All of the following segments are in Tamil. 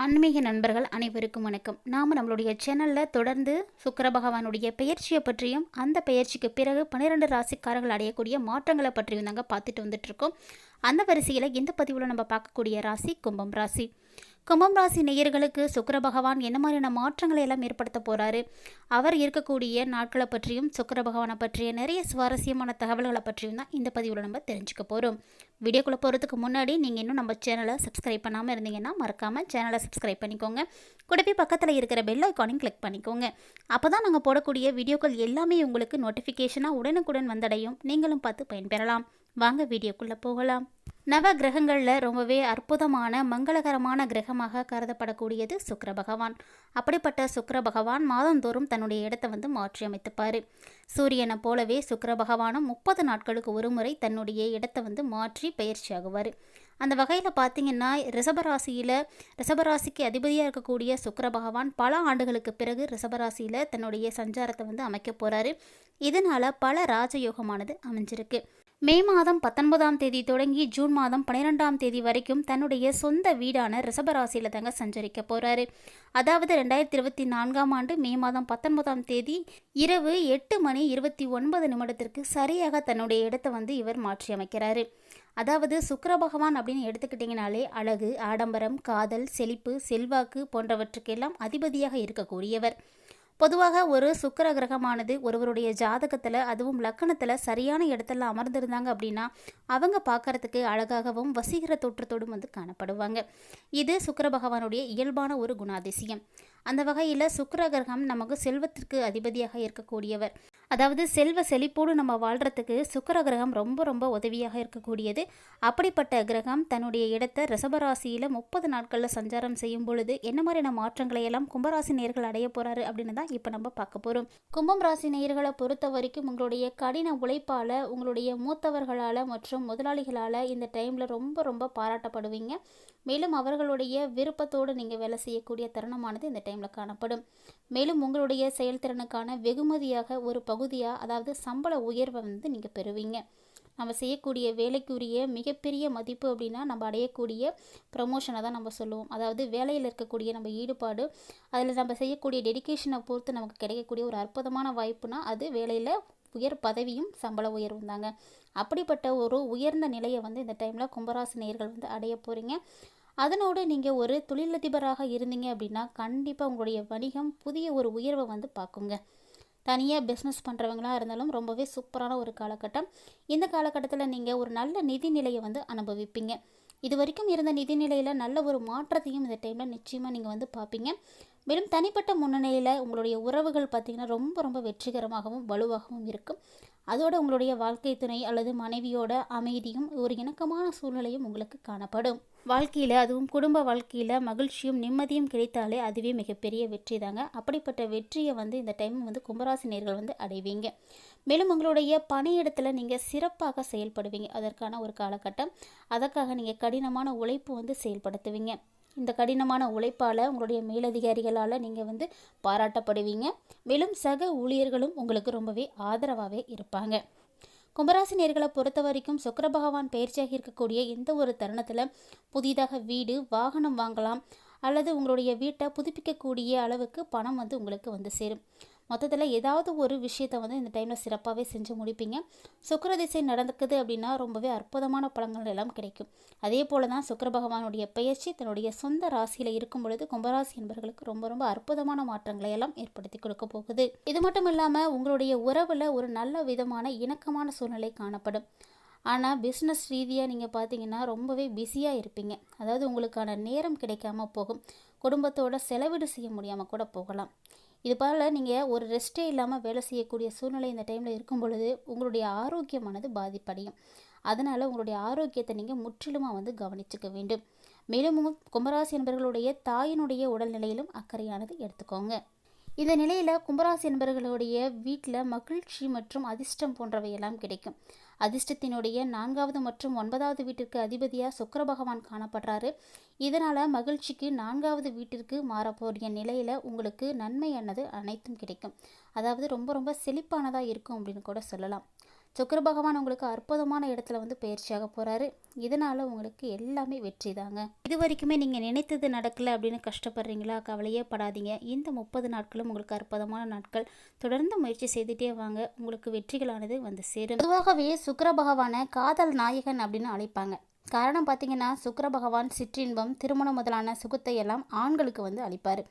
ஆன்மீக நண்பர்கள் அனைவருக்கும் வணக்கம். நாம் நம்மளுடைய சேனலில் தொடர்ந்து சுக்கிர பகவானுடைய பெயர்ச்சியை பற்றியும் அந்த பெயர்ச்சிக்கு பிறகு 12 ராசிக்காரர்கள் அடையக்கூடிய மாற்றங்களை பற்றியும் தாங்க பார்த்துட்டு வந்துட்டுருக்கோம். அந்த வரிசையில் இந்த பதிவில் நம்ம பார்க்கக்கூடிய ராசி கும்பம் ராசி. கும்பம் ராசி நேயர்களுக்கு சுக்கிர பகவான் என்ன மாதிரியான மாற்றங்களை எல்லாம் ஏற்படுத்த போகிறாரு, அவர் இருக்கக்கூடிய நாட்களை பற்றியும் சுக்கிர பகவானை பற்றிய நிறைய சுவாரஸ்யமான தகவல்களை பற்றியும் தான் இந்த பதிவில் நம்ம தெரிஞ்சுக்க போகிறோம். வீடியோக்குள்ளே போகிறதுக்கு முன்னாடி நீங்கள் இன்னும் நம்ம சேனலை சப்ஸ்கிரைப் பண்ணாமல் இருந்தீங்கன்னா மறக்காமல் சேனலை சப்ஸ்கிரைப் பண்ணிக்கோங்க. கூடவே பக்கத்தில் இருக்கிற பெல் ஐக்கானையும் கிளிக் பண்ணிக்கோங்க. அப்போ தான் நாங்கள் போடக்கூடிய வீடியோக்கள் எல்லாமே உங்களுக்கு நோட்டிஃபிகேஷனாக உடனுக்குடன் வந்தடையும். நீங்களும் பார்த்து பயன்பெறலாம். வாங்க வீடியோக்குள்ளே போகலாம். நவ கிரகங்களில் ரொம்பவே அற்புதமான மங்களகரமான கிரகமாக கருதப்படக்கூடியது சுக்கிர பகவான். அப்படிப்பட்ட சுக்கிர பகவான் மாதந்தோறும் தன்னுடைய இடத்தை மாற்றி அமைத்துப்பார். சூரியனை போலவே சுக்கிர பகவானும் 30 நாட்களுக்கு ஒரு முறை தன்னுடைய இடத்தை மாற்றி பயிற்சி ஆகுவார். அந்த வகையில் பார்த்திங்கன்னா ரிஷபராசிக்கு அதிபதியாக இருக்கக்கூடிய சுக்கிர பகவான் பல ஆண்டுகளுக்கு பிறகு ரிஷபராசியில் தன்னுடைய சஞ்சாரத்தை அமைக்க போகிறாரு. இதனால் பல ராஜயோகமானது அமைஞ்சிருக்கு. மே மாதம் 19ஆம் தேதி தொடங்கி ஜூன் மாதம் 12ஆம் தேதி வரைக்கும் தன்னுடைய சொந்த வீடான ரிஷபராசியில் தாங்க சஞ்சரிக்க போகிறாரு. அதாவது 2024ஆம் ஆண்டு மே மாதம் 19ஆம் தேதி இரவு 8:29 சரியாக தன்னுடைய இடத்தை இவர் மாற்றி அமைக்கிறாரு. அதாவது சுக்கிர பகவான் அப்படின்னு எடுத்துக்கிட்டிங்கனாலே அழகு, ஆடம்பரம், காதல், செழிப்பு, செல்வாக்கு போன்றவற்றுக்கெல்லாம் அதிபதியாக இருக்கக்கூடியவர். பொதுவாக ஒரு சுக்கிர கிரகமானது ஒருவருடைய ஜாதகத்தில் அதுவும் லக்கணத்தில் சரியான இடத்துல அமர்ந்திருந்தாங்க அப்படின்னா அவங்க பார்க்கறதுக்கு அழகாகவும் வசீகர தோற்றத்தோடும் காணப்படுவாங்க. இது சுக்கிர பகவானுடைய இயல்பான ஒரு குணாதிசயம். அந்த வகையில் சுக்கிர கிரகம் நமக்கு செல்வத்திற்கு அதிபதியாக இருக்கக்கூடியவர். அதாவது செல்வ செழிப்போடு நம்ம வாழ்கிறதுக்கு சுக்கிர கிரகம் ரொம்ப ரொம்ப உதவியாக இருக்கக்கூடியது. அப்படிப்பட்ட கிரகம் தன்னுடைய இடத்தை ரிஷபராசியில் 30 நாட்களில் சஞ்சாரம் செய்யும் பொழுது என்ன மாதிரியான மாற்றங்களை எல்லாம் கும்பராசி நேயர்கள் அடைய போகிறாரு அப்படின்னு தான் இப்போ நம்ம பார்க்க போகிறோம். கும்பம் ராசி நேயர்களை பொறுத்த வரைக்கும் உங்களுடைய கடின உழைப்பால், உங்களுடைய மூத்தவர்களால் மற்றும் முதலாளிகளால் இந்த டைமில் ரொம்ப ரொம்ப பாராட்டப்படுவீங்க. மேலும் அவர்களுடைய விருப்பத்தோடு நீங்கள் வேலை செய்யக்கூடிய தருணமானது இந்த டைமில் காணப்படும். மேலும் உங்களுடைய செயல்திறனுக்கான வெகுமதியாக ஒரு பகுதியாக, அதாவது சம்பள உயர்வை நீங்கள் பெறுவீங்க. நம்ம செய்யக்கூடிய வேலைக்குரிய மிகப்பெரிய மதிப்பு அப்படின்னா நம்ம அடையக்கூடிய ப்ரமோஷனை தான் நம்ம சொல்லுவோம். அதாவது வேலையில் இருக்கக்கூடிய நம்ம ஈடுபாடு, அதில் நம்ம செய்யக்கூடிய டெடிக்கேஷனை பொறுத்து நமக்கு கிடைக்கக்கூடிய ஒரு அற்புதமான வாய்ப்புனா அது வேலையில் உயர் பதவியும் சம்பள உயர்வும் தாங்க. அப்படிப்பட்ட ஒரு உயர்ந்த நிலையை இந்த டைமில் கும்பராசி நேயர்கள் அடைய போகிறீங்க. அதனோடு நீங்கள் ஒரு தொழிலதிபராக இருந்தீங்க அப்படின்னா கண்டிப்பாக உங்களுடைய வணிகம் புதிய ஒரு உயர்வை பார்க்குங்க. தனியாக பிஸ்னஸ் பண்ணுறவங்களாக இருந்தாலும் ரொம்பவே சூப்பரான ஒரு காலகட்டம். இந்த காலகட்டத்தில் நீங்கள் ஒரு நல்ல நிதிநிலையை அனுபவிப்பீங்க. இது வரைக்கும் இருந்த நிதிநிலையில் நல்ல ஒரு மாற்றத்தையும் இந்த டைமில் நிச்சயமாக நீங்கள் பார்ப்பீங்க. மேலும் தனிப்பட்ட முன்னணியில் உங்களுடைய உறவுகள் பார்த்திங்கன்னா ரொம்ப ரொம்ப வெற்றிகரமாகவும் வலுவாகவும் இருக்கும். அதோடு உங்களுடைய வாழ்க்கை துணை அல்லது மனைவியோட அமைதியும் ஒரு இணக்கமான சூழ்நிலையும் உங்களுக்கு காணப்படும். வாழ்க்கையில், அதுவும் குடும்ப வாழ்க்கையில் மகிழ்ச்சியும் நிம்மதியும் கிடைத்தாலே அதுவே மிகப்பெரிய வெற்றி தாங்க. அப்படிப்பட்ட வெற்றியை இந்த டைம் கும்பராசி நேயர்கள் அடைவீங்க. மேலும் உங்களுடைய பணியிடத்தில் நீங்கள் சிறப்பாக செயல்படுவீங்க. அதற்கான ஒரு காலகட்டம். அதற்காக நீங்கள் கடினமான உழைப்பு செயல்படுத்துவீங்க. இந்த கடினமான உழைப்பால் உங்களுடைய மேலதிகாரிகளால் நீங்கள் பாராட்டப்படுவீங்க. மேலும் சக ஊழியர்களும் உங்களுக்கு ரொம்பவே ஆதரவாகவே இருப்பாங்க. கும்பராசி நேயர்களை பொறுத்த வரைக்கும் சுக்கிர பகவான் பயிற்சியாக இருக்கக்கூடிய எந்த ஒரு தருணத்தில் புதிதாக வீடு, வாகனம் வாங்கலாம் அல்லது உங்களுடைய வீட்டை புதுப்பிக்கக்கூடிய அளவுக்கு பணம் உங்களுக்கு சேரும். மொத்தத்தில் ஏதாவது ஒரு விஷயத்தை இந்த டைமில் சிறப்பாகவே செஞ்சு முடிப்பீங்க. சுக்கிர திசை நடந்துக்குது அப்படின்னா ரொம்பவே அற்புதமான பலன்கள் எல்லாம் கிடைக்கும். அதே போல் தான் சுக்கிர பகவானுடைய பெயர்ச்சி தன்னுடைய சொந்த ராசியில் இருக்கும் பொழுது கும்பராசி என்பவர்களுக்கு ரொம்ப ரொம்ப அற்புதமான மாற்றங்களை எல்லாம் ஏற்படுத்தி கொடுக்க போகுது. இது மட்டும் இல்லாமல் உங்களுடைய உறவில் ஒரு நல்ல விதமான இணக்கமான சூழ்நிலை காணப்படும். ஆனால் பிஸ்னஸ் ரீதியாக நீங்கள் பார்த்தீங்கன்னா ரொம்பவே பிஸியாக இருப்பீங்க. அதாவது உங்களுக்கான நேரம் கிடைக்காம போகும். குடும்பத்தோட செலவீடு செய்ய முடியாமல் கூட போகலாம். இது போல் நீங்கள் ஒரு ரெஸ்ட்டே இல்லாமல் வேலை செய்யக்கூடிய சூழ்நிலை இந்த டைமில் இருக்கும் பொழுது உங்களுடைய ஆரோக்கியமானது பாதிப்படையும். அதனால் உங்களுடைய ஆரோக்கியத்தை நீங்கள் முற்றிலுமாக கவனிச்சுக்க வேண்டும். மேலும் கும்பராசி என்பவர்களுடைய தாயினுடைய உடல்நிலையிலும் அக்கறையானது எடுத்துக்கோங்க. இந்த நிலையில் கும்பராசி என்பவர்களுடைய வீட்டில் மகிழ்ச்சி மற்றும் அதிர்ஷ்டம் போன்றவையெல்லாம் கிடைக்கும். அதிர்ஷ்டத்தினுடைய 4வது மற்றும் 9வது வீட்டிற்கு அதிபதியாக சுக்கிர பகவான் காணப்படுறாரு. இதனால் மகிழ்ச்சிக்கு 4வது வீட்டிற்கு மாறப்போகிற நிலையில் உங்களுக்கு நன்மையானது அனைத்தும் கிடைக்கும். அதாவது ரொம்ப ரொம்ப செழிப்பானதாக இருக்கும் அப்படின்னு கூட சொல்லலாம். சுக்கிர பகவான் உங்களுக்கு அற்புதமான இடத்துல வந்து பயிற்சியாக போகிறாரு. இதனால் உங்களுக்கு எல்லாமே வெற்றி தாங்க. இது வரைக்குமே நீங்கள் நினைத்தது நடக்கலை அப்படின்னு கஷ்டப்படுறீங்களா? கவலையே படாதீங்க. இந்த 30 நாட்களும் உங்களுக்கு அற்புதமான நாட்கள். தொடர்ந்து முயற்சி செய்துட்டே வாங்க, உங்களுக்கு வெற்றிகளானது வந்து சேரும். பொதுவாகவே சுக்கிர பகவானை காதல் நாயகன் அப்படின்னு அழைப்பாங்க. காரணம் பார்த்தீங்கன்னா, சுக்கிர பகவான் சிற்றின்பம், திருமணம் முதலான சுகத்தை எல்லாம் ஆண்களுக்கு வந்து அளிப்பார்.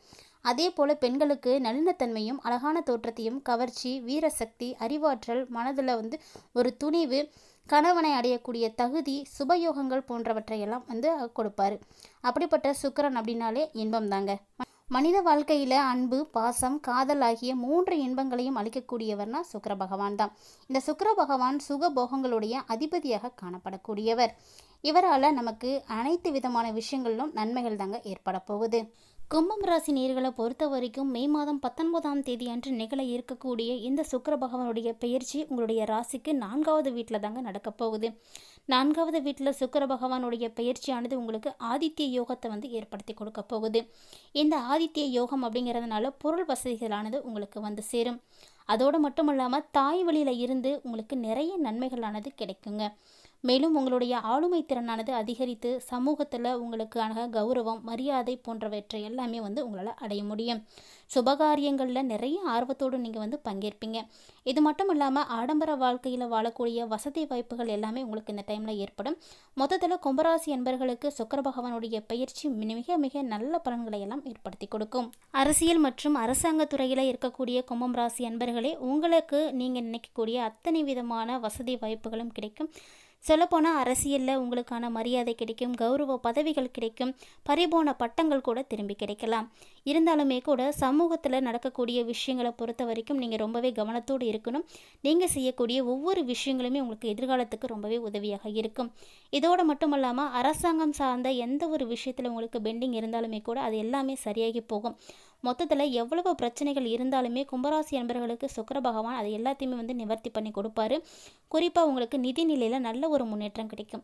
அதே போல் பெண்களுக்கு நல்லினத்தன்மையும் அழகான தோற்றத்தையும் கவர்ச்சி, வீரசக்தி, அறிவாற்றல், மனதில் வந்து ஒரு துணிவு, கணவனை அடையக்கூடிய தகுதி, சுபயோகங்கள் போன்றவற்றையெல்லாம் வந்து கொடுப்பார். அப்படிப்பட்ட சுக்கிரன் அப்படின்னாலே இன்பம் தாங்க. மனித வாழ்க்கையில் அன்பு, பாசம், காதல் ஆகிய 3 இன்பங்களையும் அளிக்கக்கூடியவர்னா சுக்கிர பகவான் தான். இந்த சுக்கிர பகவான் சுகபோகங்களுடைய அதிபதியாக காணப்படக்கூடியவர். இவரால் நமக்கு அனைத்து விதமான விஷயங்களிலும் நன்மைகள் தாங்க ஏற்பட போகுது. கும்பம் ராசி நேர்களை பொறுத்த வரைக்கும் மே மாதம் 19ஆம் தேதி அன்று நிகழ இருக்கக்கூடிய இந்த சுக்கிர பகவானுடைய பெயர்ச்சி உங்களுடைய ராசிக்கு 4வது வீட்டில் தாங்க நடக்க போகுது. 4வது வீட்டில் சுக்கிர பகவானுடைய பெயர்ச்சியானது உங்களுக்கு ஆதித்ய யோகத்தை வந்து ஏற்படுத்தி கொடுக்க போகுது. இந்த ஆதித்ய யோகம் அப்படிங்கிறதுனால பொருள் வசதிகளானது உங்களுக்கு வந்து சேரும். அதோடு மட்டும் இல்லாமல் தாய் வழியில் இருந்து உங்களுக்கு நிறைய நன்மைகளானது கிடைக்குங்க. மேலும் உங்களுடைய ஆளுமை திறனானது அதிகரித்து சமூகத்தில் உங்களுக்கான கௌரவம், மரியாதை போன்றவற்றை எல்லாமே வந்து உங்களால் அடைய முடியும். சுபகாரியங்களில் நிறைய ஆர்வத்தோடு நீங்கள் வந்து பங்கேற்பீங்க. இது மட்டும் இல்லாமல் ஆடம்பர வாழ்க்கையில் வாழக்கூடிய வசதி வாய்ப்புகள் எல்லாமே உங்களுக்கு இந்த டைமில் ஏற்படும். மொத்தத்தில் கும்பராசி என்பவர்களுக்கு சுக்கிர பகவானுடைய பயிற்சி மிக மிக நல்ல பலன்களை எல்லாம் ஏற்படுத்தி கொடுக்கும். அரசியல் மற்றும் அரசாங்க துறையில் இருக்கக்கூடிய கும்பம் ராசி என்பர்களே, உங்களுக்கு நீங்கள் நினைக்கக்கூடிய அத்தனை விதமான வசதி வாய்ப்புகளும் கிடைக்கும். சொல்லப்போனால் அரசியலில் உங்களுக்கான மரியாதை கிடைக்கும், கௌரவ பதவிகள் கிடைக்கும், பறிபோன பட்டங்கள் கூட திரும்பி கிடைக்கலாம். இருந்தாலுமே கூட சமூகத்தில் நடக்கக்கூடிய விஷயங்களை பொறுத்த வரைக்கும் நீங்கள் ரொம்பவே கவனத்தோடு இருக்கணும். நீங்கள் செய்யக்கூடிய ஒவ்வொரு விஷயங்களுமே உங்களுக்கு எதிர்காலத்துக்கு ரொம்பவே உதவியாக இருக்கும். இதோடு மட்டும் இல்லாமல் அரசாங்கம் சார்ந்த எந்த ஒரு விஷயத்தில் உங்களுக்கு பெண்டிங் இருந்தாலுமே கூட அது எல்லாமே சரியாகி போகும். மொத்தத்தில் எவ்வளவு பிரச்சனைகள் இருந்தாலுமே கும்பராசி என்பவர்களுக்கு சுக்கிர பகவான் அது எல்லாத்தையுமே வந்து நிவர்த்தி பண்ணி கொடுப்பாரு. குறிப்பாக உங்களுக்கு நிதி நிலையில் நல்ல ஒரு முன்னேற்றம் கிடைக்கும்.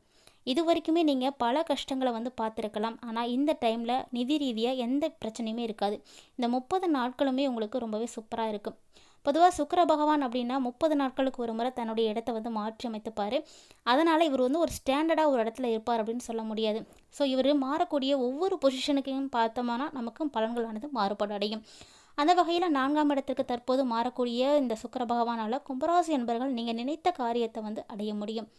இது வரைக்குமே நீங்கள் பல கஷ்டங்களை வந்து பார்த்துருக்கலாம். ஆனால் இந்த டைமில் நிதி ரீதியாக எந்த பிரச்சனையுமே இருக்காது. இந்த 30 நாட்களுமே உங்களுக்கு ரொம்பவே சூப்பராக இருக்கும். பொதுவாக சுக்கிர பகவான் அப்படின்னா 30 நாட்களுக்கு ஒரு முறை தன்னுடைய இடத்த வந்து மாற்றி அமைத்துப்பார். அதனால் இவர் வந்து ஒரு ஸ்டாண்டர்டாக ஒரு இடத்துல இருப்பார் அப்படின்னு சொல்ல முடியாது. ஸோ இவர் மாறக்கூடிய ஒவ்வொரு பொசிஷனுக்கையும் பார்த்தோம்னா நமக்கும் பலன்களானது மாறுபாடு அடையும். அந்த வகையில் 4ஆம் இடத்துக்கு தற்போது மாறக்கூடிய இந்த சுக்கிர பகவானால் கும்பராசி என்பவர்கள் நீங்கள் நினைத்த காரியத்தை வந்து அடைய முடியும்.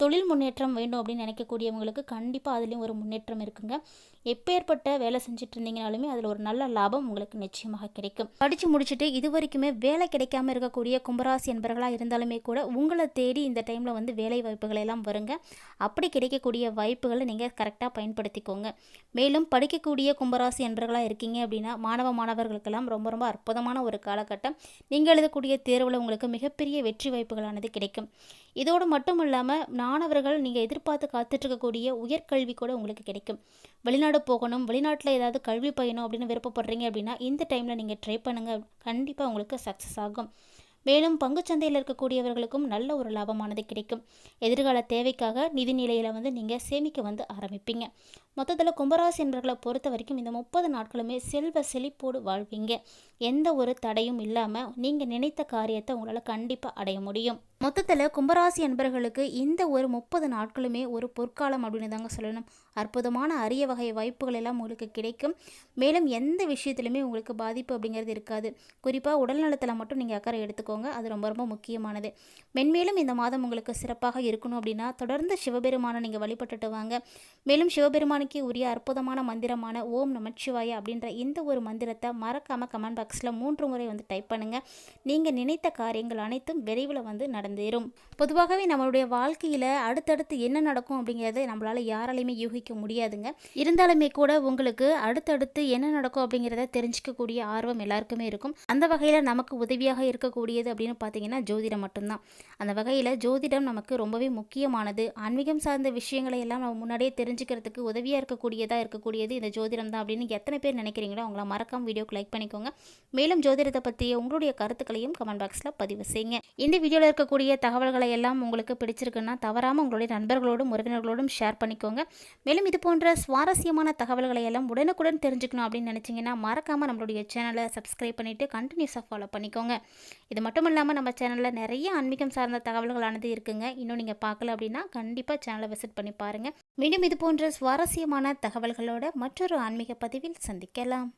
தொழில் முன்னேற்றம் வேண்டும் அப்படின்னு நினைக்கக்கூடியவங்களுக்கு கண்டிப்பாக அதுலேயும் ஒரு முன்னேற்றம் இருக்குங்க. எப்பேற்பட்ட வேலை செஞ்சுட்டு இருந்தீங்கனாலுமே அதில் ஒரு நல்ல லாபம் உங்களுக்கு நிச்சயமாக கிடைக்கும். படித்து முடிச்சுட்டு இது வரைக்குமே வேலை கிடைக்காம இருக்கக்கூடிய கும்பராசி என்பவர்களாக இருந்தாலுமே கூட உங்களை தேடி இந்த டைமில் வந்து வேலை வாய்ப்புகள் எல்லாம் வருங்க. அப்படி கிடைக்கக்கூடிய வாய்ப்புகளை நீங்கள் கரெக்டாக பயன்படுத்திக்கோங்க. மேலும் படிக்கக்கூடிய கும்பராசி என்பவர்களாக இருக்கீங்க அப்படின்னா மாணவர்களுக்கெல்லாம் ரொம்ப ரொம்ப அற்புதமான ஒரு காலகட்டம். நீங்கள் எழுதக்கூடிய தேர்வில் உங்களுக்கு மிகப்பெரிய வெற்றி வாய்ப்புகளானது கிடைக்கும். இதோடு மட்டும் இல்லாமல் மாணவர்கள் நீங்கள் எதிர்பார்த்து காத்துட்ருக்கக்கூடிய உயர்கல்வி கூட உங்களுக்கு கிடைக்கும். வெளிநாடு போகணும், வெளிநாட்டில் ஏதாவது கல்வி பயணம் அப்படின்னு விருப்பப்படுறீங்க அப்படின்னா இந்த டைமில் நீங்கள் ட்ரை பண்ணுங்கள். கண்டிப்பாக உங்களுக்கு சக்ஸஸ் ஆகும். மேலும் பங்குச்சந்தையில் இருக்கக்கூடியவர்களுக்கும் நல்ல ஒரு லாபமானது கிடைக்கும். எதிர்கால தேவைக்காக நிதி நிலையில் வந்து நீங்கள் சேமிக்க வந்து ஆரம்பிப்பீங்க. மொத்தத்தில் கும்பராசி என்பவர்களை பொறுத்த வரைக்கும் இந்த 30 நாட்களுமே செல்வ செழிப்போடு வாழ்வீங்க. எந்த ஒரு தடையும் இல்லாமல் நீங்கள் நினைத்த காரியத்தை உங்களால் கண்டிப்பாக அடைய முடியும். மொத்தத்தில் கும்பராசி என்பவர்களுக்கு இந்த ஒரு 30 நாட்களுமே ஒரு பொற்காலம் அப்படின்னு தாங்க சொல்லணும். அற்புதமான அரிய வகை வாய்ப்புகள் எல்லாம் உங்களுக்கு கிடைக்கும். மேலும் எந்த விஷயத்துலையுமே உங்களுக்கு பாதிப்பு அப்படிங்கிறது இருக்காது. குறிப்பாக உடல் நலத்தில் மட்டும் நீங்கள் அக்கறை எடுத்துக்கோங்க. அது ரொம்ப ரொம்ப முக்கியமானது. மென்மேலும் இந்த மாதம் உங்களுக்கு சிறப்பாக இருக்கணும் அப்படின்னா தொடர்ந்து சிவபெருமானை நீங்கள் வழிபட்டுட்டு வாங்க. மேலும் சிவபெருமானுக்கு உரிய அற்புதமான மந்திரமான ஓம் நமச்சிவாய அப்படின்ற இந்த ஒரு மந்திரத்தை மறக்காமல் கமெண்ட் பாக்ஸில் 3 முறை வந்து டைப் பண்ணுங்கள். நீங்கள் நினைத்த காரியங்கள் அனைத்தும் விரைவில் வந்து நடந்தேறும். பொதுவாகவே நம்மளுடைய வாழ்க்கையில் அடுத்தடுத்து என்ன நடக்கும் அப்படிங்கிறத நம்மளால் யாராலையுமே யூகிக்க முடியாதுங்க. இருந்தாலுமே கூட உங்களுக்கு அடுத்தடுத்து என்ன நடக்கும் அப்படிங்கிறத தெரிஞ்சிக்கக்கூடிய ஆர்வம் எல்லாருக்குமே இருக்கும். அந்த வகையில் நமக்கு உதவியாக இருக்கக்கூடியது அப்படின்னு பார்த்தீங்கன்னா ஜோதிடம் மட்டும்தான். அந்த வகையில் ஜோதிடம் நமக்கு ரொம்பவே முக்கியமானது. ஆன்மீகம் சார்ந்த விஷயங்களை எல்லாம் நம்ம முன்னாடியே தெரிஞ்சுக்கிறதுக்கு உதவியாக உதவியாக இருக்கக்கூடியது இந்த ஜோதிடம் தான் அப்படின்னு எத்தனை பேர் நினைக்கிறீங்களோ அவங்கள மறக்காம வீடியோக்கு லைக் பண்ணிக்கோங்க. மேலும் ஜோதிடத்தை பற்றிய உங்களுடைய கருத்துக்களையும் கமெண்ட் பாக்ஸில் பதிவு செய்யுங்க. இந்த வீடியோவில் இருக்கக்கூடிய தகவல்களை எல்லாம் உங்களுக்கு பிடிச்சிருக்குன்னா தவறாமல் உங்களுடைய நண்பர்களோடும் உறவினர்களோடும் ஷேர் பண்ணிக்கோங்க. மேலும் இது போன்ற சுவாரஸ்யமான தகவல்களை எல்லாம் உடனுக்குடன் தெரிஞ்சுக்கணும் அப்படின்னு நினச்சிங்கன்னா மறக்காமல் நம்மளுடைய சேனலை சப்ஸ்கிரைப் பண்ணிவிட்டு கண்டினியூஸாக ஃபாலோ பண்ணிக்கோங்க. இது மட்டும் இல்லாமல் நம்ம சேனலில் நிறைய ஆன்மீகம் சார்ந்த தகவல்களானது இருக்குங்க. இன்னும் நீங்கள் பார்க்கல அப்படின்னா கண்டிப்பாக சேனலை விசிட் பண்ணி பாருங்கள். மீண்டும் இது போன்ற சுவாரஸ்யமான தகவல்களோட மற்றொரு ஆன்மீக பதிவில் சந்திக்கலாம்.